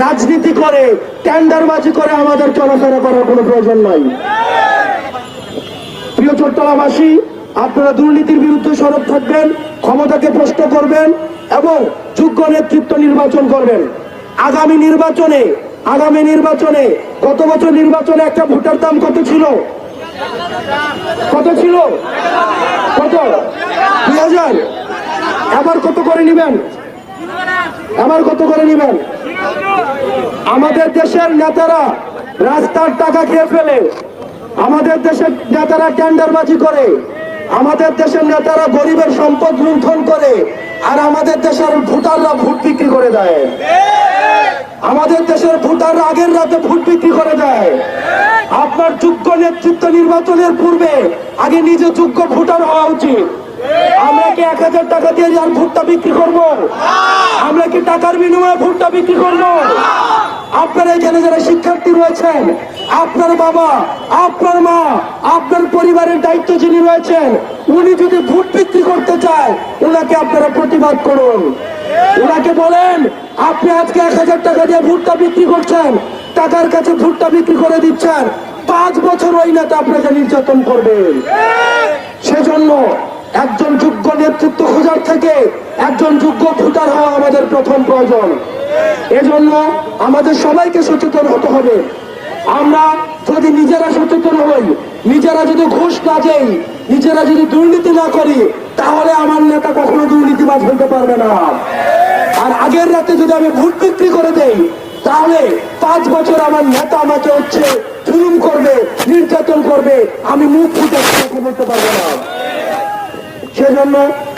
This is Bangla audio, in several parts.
রাজনীতি করে টেন্ডারবাজি করে আমাদের চলাফেরা করার কোনো প্রয়োজন নাই। প্রিয় চট্টগ্রামবাসী, আপনারা দুর্নীতির বিরুদ্ধে সরব থাকবেন, ক্ষমতাকে প্রশ্ন করবেন এবং যোগ্য নেতৃত্ব নির্বাচন করবেন। আগামী নির্বাচনে গত বছর নির্বাচনে একটা ভোটার দাম কত ছিল? কত ছিল? কত? 2000। এবার কত করে নেবেন? আমাদের দেশের নেতারা রাস্তার টাকা খেয়ে ফেলে, আমাদের দেশের নেতারা টেন্ডারবাজি করে, আমাদের দেশের নেতারা গরিবের সম্পদ লুণ্ঠন করে, আর আমাদের দেশের ভোটাররা ভোট বিক্রি করে দেয়। আমাদের দেশের ভোটাররা আগের রাতে ভোট বিক্রি করে দেয়। আপনার যোগ্য নেতৃত্ব নির্বাচনের পূর্বে আগে নিজে যোগ্য ভোটার হওয়া উচিত। আমরা কি 1000 টাকা দিয়ে আর ভোটটা বিক্রি করব? আমরা কি টাকার বিনিময়ে ভোটটা বিক্রি করব? আপনারা এখানে যারা শিক্ষার্থী রয়েছেন, আপনার বাবা, আপনার মা, আপনার পরিবারের দায়িত্ব যিনি রয়েছেন, উনি যদি ভোট বিক্রি করতে চায়, ওনাকে আপনারা প্রতিবাদ করুন। ওনাকে বলেন, আপনি আজকে 1000 টাকা দিয়ে ভোটটা বিক্রি করছেন, টাকার কাছে ভোটটা বিক্রি করে দিচ্ছেন, 5 বছর ওই নেতা আপনাকে নির্যাতন করবেন। সেজন্য একজন যোগ্য নেতৃত্ব খোঁজার থেকে একজন যোগ্য ভোটার হওয়া আমাদের প্রথম প্রয়োজন। এজন্য আমাদের সবাইকে সচেতন হতে হবে। আমরা যদি নিজেরা সচেতন হই, নিজেরা যদি ঘুষ না দেই, নিজেরা যদি দুর্নীতি না করি, তাহলে আমার নেতা কখনো দুর্নীতিবাজ হতে পারবে না। আর আগের রাতে যদি আমি ভোট বিক্রি করে দেই, তাহলে 5 বছর আমার নেতা আমাকে জুলুম করবে, নির্যাতন করবে, আমি মুখ ফুটে কথা বলতে পারবো না। সেজন্য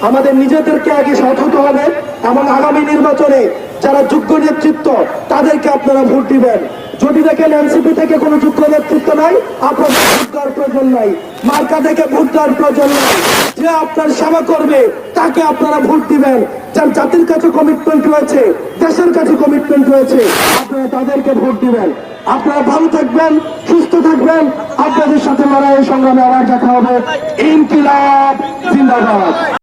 আমাদের নিজেদেরকে আগে সৎ হতে হবে এবং আগামী নির্বাচনে যারা যোগ্য নেতৃত্ব, তাদেরকে আপনারা ভোট দিবেন। যদি দেখেন এনসিপি থেকে কোনো যোগ্য নেতৃত্ব নাই, আপনাদের ভোট দেওয়ার প্রয়োজন নাই। মার্কা থেকে ভোট দেওয়ার প্রয়োজন নাই। যে আপনার সেবা করবে তাকে আপনারা ভোট দিবেন। যার জাতির কাছে কমিটমেন্ট রয়েছে, দেশের কাছে কমিটমেন্ট রয়েছে, আপনারা তাদেরকে ভোট দিবেন। আপনারা ভালো থাকবেন, সুস্থ থাকবেন। আপনাদের সাথে লড়াই সংগ্রামে আবার দেখা হবে। ইনকিলাব জিন্দাবাদ।